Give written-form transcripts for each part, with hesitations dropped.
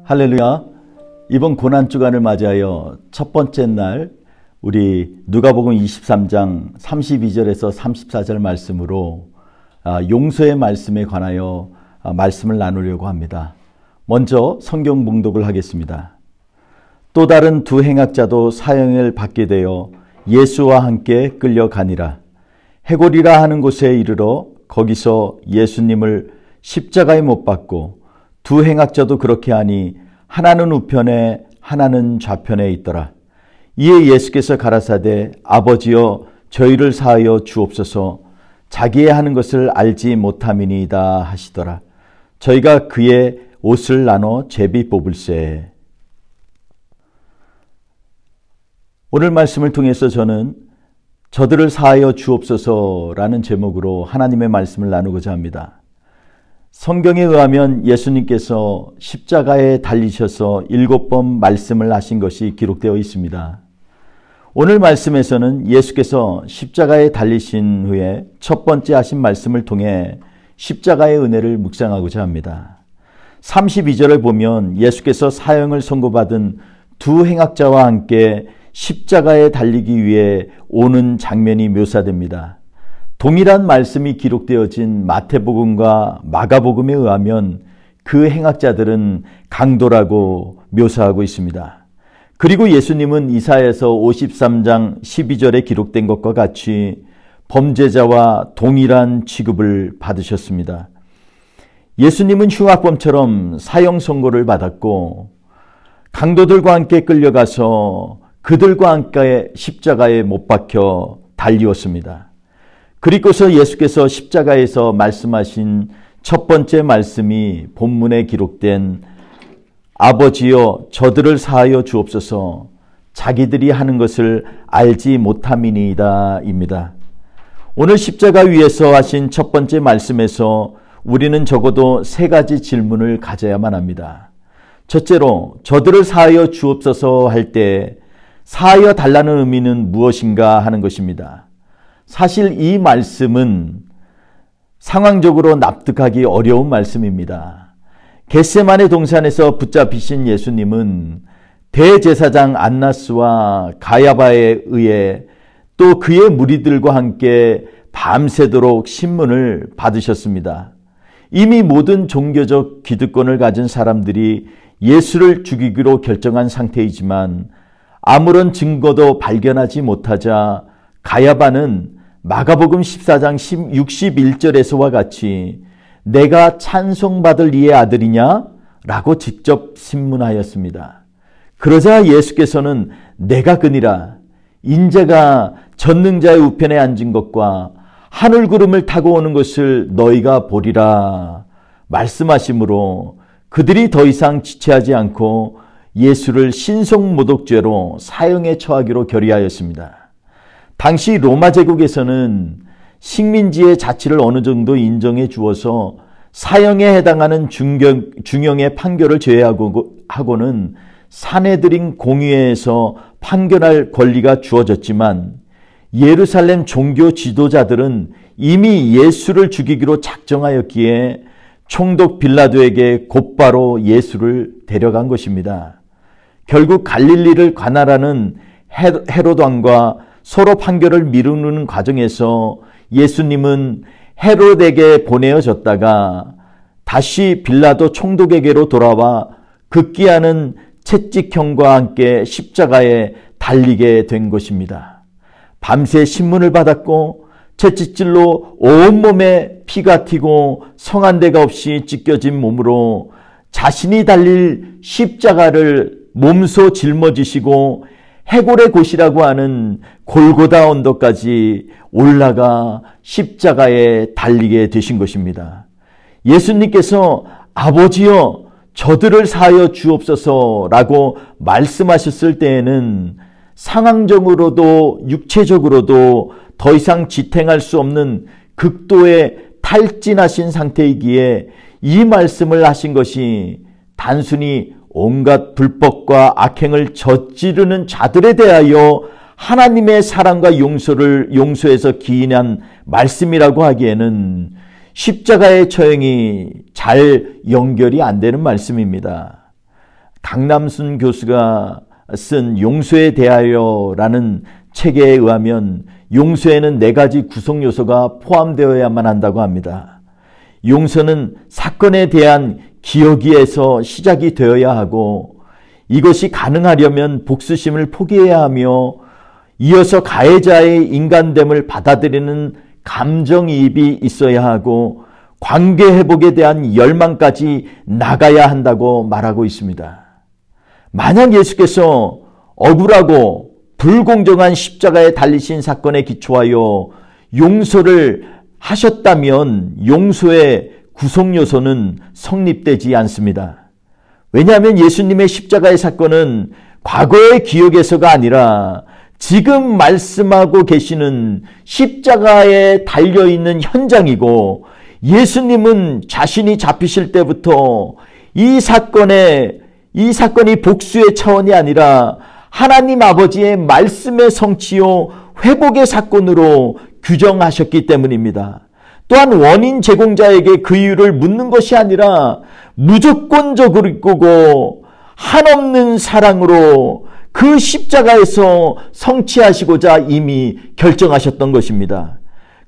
할렐루야. 이번 고난주간을 맞이하여 첫 번째 날 우리 누가복음 23장 32절에서 34절 말씀으로 용서의 말씀에 관하여 말씀을 나누려고 합니다. 먼저 성경 봉독을 하겠습니다. 또 다른 두 행악자도 사형을 받게 되어 예수와 함께 끌려가니라. 해골이라 하는 곳에 이르러 거기서 예수님을 십자가에 못 박고 두 행악자도 그렇게 하니 하나는 우편에 하나는 좌편에 있더라. 이에 예수께서 가라사대 아버지여 저희를 사하여 주옵소서 자기의 하는 것을 알지 못함이니이다 하시더라. 저희가 그의 옷을 나눠 제비 뽑을세. 오늘 말씀을 통해서 저는 저들을 사하여 주옵소서라는 제목으로 하나님의 말씀을 나누고자 합니다. 성경에 의하면 예수님께서 십자가에 달리셔서 7번 말씀을 하신 것이 기록되어 있습니다. 오늘 말씀에서는 예수께서 십자가에 달리신 후에 첫 번째 하신 말씀을 통해 십자가의 은혜를 묵상하고자 합니다. 32절을 보면 예수께서 사형을 선고받은 두 행악자와 함께 십자가에 달리기 위해 오는 장면이 묘사됩니다. 동일한 말씀이 기록되어진 마태복음과 마가복음에 의하면 그 행악자들은 강도라고 묘사하고 있습니다. 그리고 예수님은 이사야서 53장 12절에 기록된 것과 같이 범죄자와 동일한 취급을 받으셨습니다. 예수님은 흉악범처럼 사형 선고를 받았고 강도들과 함께 끌려가서 그들과 함께 십자가에 못 박혀 달리었습니다. 그리고서 예수께서 십자가에서 말씀하신 첫 번째 말씀이 본문에 기록된 아버지여 저들을 사하여 주옵소서 자기들이 하는 것을 알지 못함이니이다 입니다. 오늘 십자가 위에서 하신 첫 번째 말씀에서 우리는 적어도 3가지 질문을 가져야만 합니다. 첫째로 저들을 사하여 주옵소서 할 때 사하여 달라는 의미는 무엇인가 하는 것입니다. 사실 이 말씀은 상황적으로 납득하기 어려운 말씀입니다. 겟세마네 동산에서 붙잡히신 예수님은 대제사장 안나스와 가야바에 의해 또 그의 무리들과 함께 밤새도록 신문을 받으셨습니다. 이미 모든 종교적 기득권을 가진 사람들이 예수를 죽이기로 결정한 상태이지만 아무런 증거도 발견하지 못하자 가야바는 마가복음 14장 61절에서와 같이 내가 찬송받을 이의 아들이냐? 라고 직접 신문하였습니다. 그러자 예수께서는 내가 그니라 인자가 전능자의 우편에 앉은 것과 하늘구름을 타고 오는 것을 너희가 보리라 말씀하시므로 그들이 더 이상 지체하지 않고 예수를 신성모독죄로 사형에 처하기로 결의하였습니다. 당시 로마 제국에서는 식민지의 자치를 어느 정도 인정해 주어서 사형에 해당하는 중형의 판결을 제외하고는 산헤드린 공의회에서 판결할 권리가 주어졌지만 예루살렘 종교 지도자들은 이미 예수를 죽이기로 작정하였기에 총독 빌라도에게 곧바로 예수를 데려간 것입니다. 결국 갈릴리를 관할하는 헤롯 왕과 서로 판결을 미루는 과정에서 예수님은 헤롯에게 보내어졌다가 다시 빌라도 총독에게로 돌아와 극기하는 채찍형과 함께 십자가에 달리게 된 것입니다. 밤새 신문을 받았고 채찍질로 온몸에 피가 튀고 성한 데가 없이 찢겨진 몸으로 자신이 달릴 십자가를 몸소 짊어지시고 해골의 곳이라고 하는 골고다 언덕까지 올라가 십자가에 달리게 되신 것입니다. 예수님께서 아버지여 저들을 사하여 주옵소서라고 말씀하셨을 때에는 상황적으로도 육체적으로도 더 이상 지탱할 수 없는 극도의 탈진하신 상태이기에 이 말씀을 하신 것이 단순히 온갖 불법과 악행을 저지르는 자들에 대하여 하나님의 사랑과 용서에서 기인한 말씀이라고 하기에는 십자가의 처형이 잘 연결이 안 되는 말씀입니다. 강남순 교수가 쓴 용서에 대하여라는 책에 의하면 용서에는 4가지 구성 요소가 포함되어야만 한다고 합니다. 용서는 사건에 대한 기억에서 시작이 되어야 하고, 이것이 가능하려면 복수심을 포기해야 하며, 이어서 가해자의 인간됨을 받아들이는 감정이입이 있어야 하고, 관계 회복에 대한 열망까지 나가야 한다고 말하고 있습니다. 만약 예수께서 억울하고 불공정한 십자가에 달리신 사건에 기초하여 용서를 하셨다면 용서의 구성 요소는 성립되지 않습니다. 왜냐하면 예수님의 십자가의 사건은 과거의 기억에서가 아니라 지금 말씀하고 계시는 십자가에 달려있는 현장이고, 예수님은 자신이 잡히실 때부터 이 사건이 복수의 차원이 아니라 하나님 아버지의 말씀의 성취요 회복의 사건으로 규정하셨기 때문입니다. 또한 원인 제공자에게 그 이유를 묻는 것이 아니라 무조건적이고 한없는 사랑으로 그 십자가에서 성취하시고자 이미 결정하셨던 것입니다.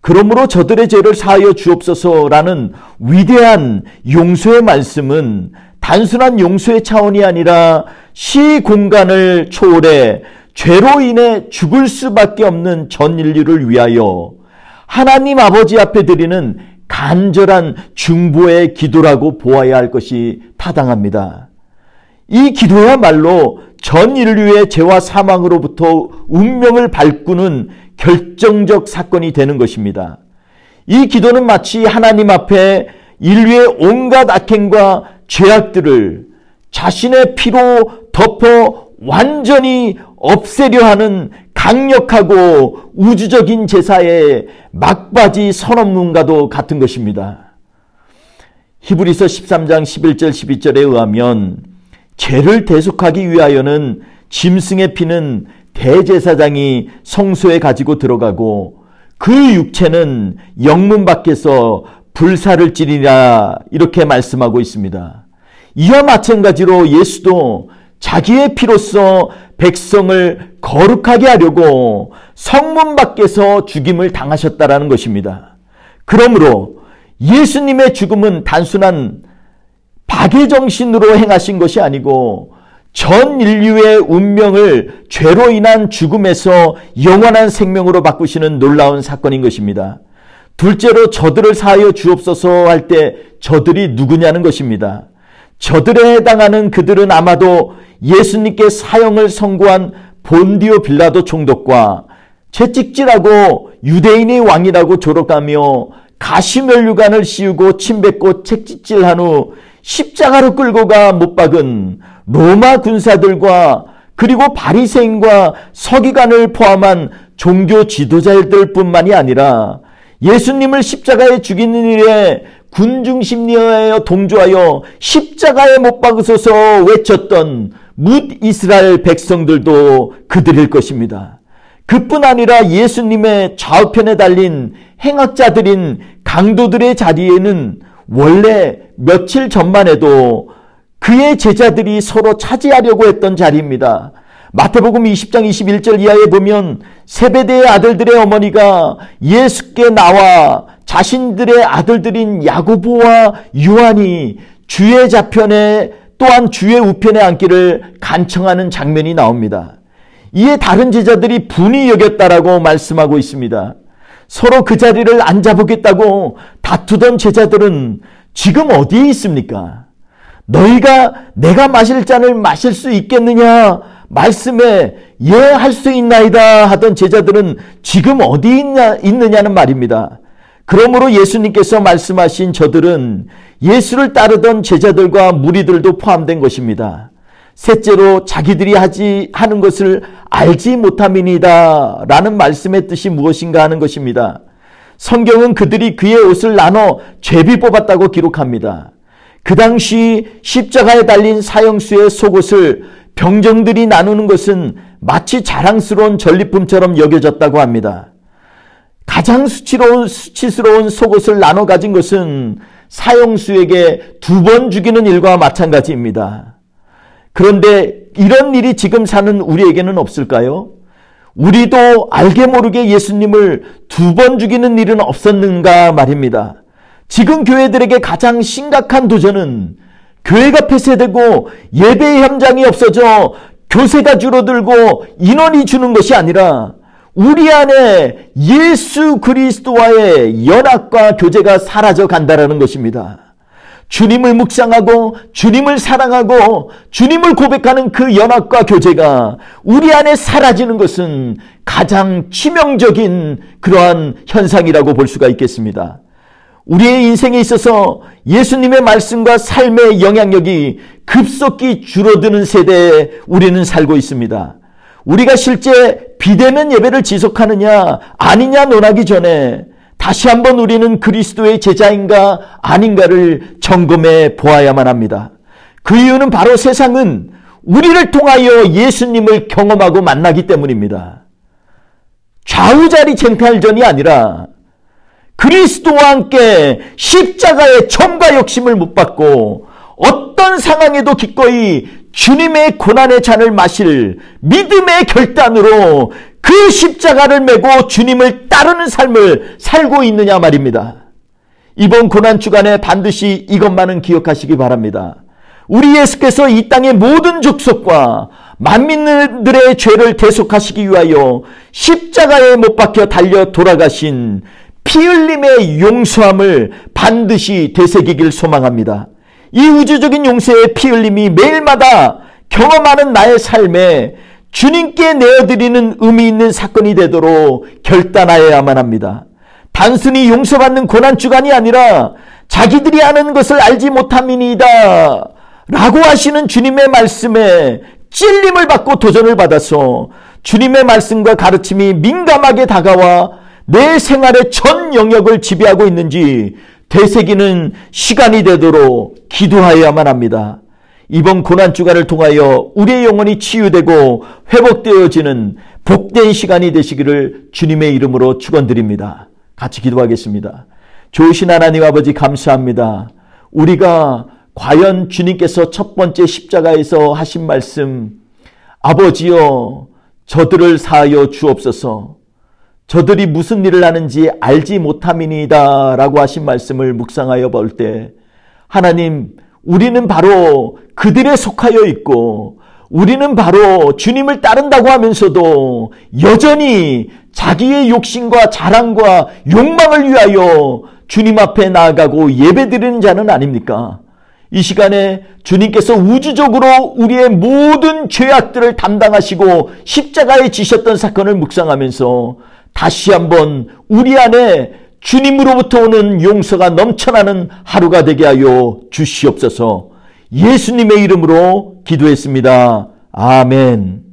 그러므로 저들의 죄를 사하여 주옵소서라는 위대한 용서의 말씀은 단순한 용서의 차원이 아니라 시공간을 초월해 죄로 인해 죽을 수밖에 없는 전 인류를 위하여 하나님 아버지 앞에 드리는 간절한 중보의 기도라고 보아야 할 것이 타당합니다. 이 기도야말로 전 인류의 죄와 사망으로부터 운명을 바꾸는 결정적 사건이 되는 것입니다. 이 기도는 마치 하나님 앞에 인류의 온갖 악행과 죄악들을 자신의 피로 덮어 완전히 없애려 하는 강력하고 우주적인 제사의 막바지 선언문과도 같은 것입니다. 히브리서 13장 11절 12절에 의하면 죄를 대속하기 위하여는 짐승의 피는 대제사장이 성소에 가지고 들어가고 그 육체는 영문 밖에서 불사를 찌르리라, 이렇게 말씀하고 있습니다. 이와 마찬가지로 예수도 자기의 피로써 백성을 거룩하게 하려고 성문 밖에서 죽임을 당하셨다라는 것입니다. 그러므로 예수님의 죽음은 단순한 박해정신으로 행하신 것이 아니고 전 인류의 운명을 죄로 인한 죽음에서 영원한 생명으로 바꾸시는 놀라운 사건인 것입니다. 둘째로 저들을 사하여 주옵소서 할 때 저들이 누구냐는 것입니다. 저들에 해당하는 그들은 아마도 예수님께 사형을 선고한 본디오 빌라도 총독과 채찍질하고 유대인의 왕이라고 조롱하며 가시면류관을 씌우고 침뱉고 채찍질한 후 십자가로 끌고 가 못 박은 로마 군사들과 그리고 바리새인과 서기관을 포함한 종교 지도자들 뿐만이 아니라 예수님을 십자가에 죽이는 일에 군중심리하여 동조하여 십자가에 못 박으소서 외쳤던 뭇 이스라엘 백성들도 그들일 것입니다. 그뿐 아니라 예수님의 좌우편에 달린 행악자들인 강도들의 자리에는 원래 며칠 전만 해도 그의 제자들이 서로 차지하려고 했던 자리입니다. 마태복음 20장 21절 이하에 보면 세베대의 아들들의 어머니가 예수께 나와 자신들의 아들들인 야고보와 요한이 주의 좌편에 또한 주의 우편에 앉기를 간청하는 장면이 나옵니다. 이에 다른 제자들이 분이 여겼다라고 말씀하고 있습니다. 서로 그 자리를 앉아보겠다고 다투던 제자들은 지금 어디에 있습니까? 너희가 내가 마실 잔을 마실 수 있겠느냐? 말씀에 예 할 수 있나이다 하던 제자들은 지금 어디 있느냐는 말입니다. 그러므로 예수님께서 말씀하신 저들은 예수를 따르던 제자들과 무리들도 포함된 것입니다. 셋째로 자기들이 하는 것을 알지 못함이니이다 라는 말씀의 뜻이 무엇인가 하는 것입니다. 성경은 그들이 그의 옷을 나눠 제비 뽑았다고 기록합니다. 그 당시 십자가에 달린 사형수의 속옷을 병정들이 나누는 것은 마치 자랑스러운 전리품처럼 여겨졌다고 합니다. 가장 수치스러운 속옷을 나눠 가진 것은 사형수에게 2번 죽이는 일과 마찬가지입니다. 그런데 이런 일이 지금 사는 우리에게는 없을까요? 우리도 알게 모르게 예수님을 2번 죽이는 일은 없었는가 말입니다. 지금 교회들에게 가장 심각한 도전은 교회가 폐쇄되고 예배 현장이 없어져 교세가 줄어들고 인원이 주는 것이 아니라 우리 안에 예수 그리스도와의 연합과 교제가 사라져 간다는 것입니다. 주님을 묵상하고 주님을 사랑하고 주님을 고백하는 그 연합과 교제가 우리 안에 사라지는 것은 가장 치명적인 그러한 현상이라고 볼 수가 있겠습니다. 우리의 인생에 있어서 예수님의 말씀과 삶의 영향력이 급속히 줄어드는 세대에 우리는 살고 있습니다. 우리가 실제 비대면 예배를 지속하느냐 아니냐 논하기 전에 다시 한번 우리는 그리스도의 제자인가 아닌가를 점검해 보아야만 합니다. 그 이유는 바로 세상은 우리를 통하여 예수님을 경험하고 만나기 때문입니다. 좌우자리 쟁탈전이 아니라 그리스도와 함께 십자가의 점과 욕심을 못 받고 어떤 상황에도 기꺼이 주님의 고난의 잔을 마실 믿음의 결단으로 그 십자가를 메고 주님을 따르는 삶을 살고 있느냐 말입니다. 이번 고난주간에 반드시 이것만은 기억하시기 바랍니다. 우리 예수께서 이 땅의 모든 족속과 만민들의 죄를 대속하시기 위하여 십자가에 못 박혀 달려 돌아가신 피 흘림의 용서함을 반드시 되새기길 소망합니다. 이 우주적인 용서의 피 흘림이 매일마다 경험하는 나의 삶에 주님께 내어드리는 의미 있는 사건이 되도록 결단하여야만 합니다. 단순히 용서받는 고난주간이 아니라 자기들이 아는 것을 알지 못함이니이다 라고 하시는 주님의 말씀에 찔림을 받고 도전을 받아서 주님의 말씀과 가르침이 민감하게 다가와 내 생활의 전 영역을 지배하고 있는지 되새기는 시간이 되도록 기도하여야만 합니다. 이번 고난주간을 통하여 우리의 영혼이 치유되고 회복되어지는 복된 시간이 되시기를 주님의 이름으로 축원드립니다. 같이 기도하겠습니다. 좋으신 하나님 아버지 감사합니다. 우리가 과연 주님께서 첫 번째 십자가에서 하신 말씀, 아버지여 저들을 사하여 주옵소서, 저들이 무슨 일을 하는지 알지 못함이니이다 라고 하신 말씀을 묵상하여 볼 때 하나님, 우리는 바로 그들에 속하여 있고 우리는 바로 주님을 따른다고 하면서도 여전히 자기의 욕심과 자랑과 욕망을 위하여 주님 앞에 나아가고 예배드리는 자는 아닙니까? 이 시간에 주님께서 우주적으로 우리의 모든 죄악들을 담당하시고 십자가에 지셨던 사건을 묵상하면서 다시 한번 우리 안에 주님으로부터 오는 용서가 넘쳐나는 하루가 되게 하여 주시옵소서. 예수님의 이름으로 기도했습니다. 아멘.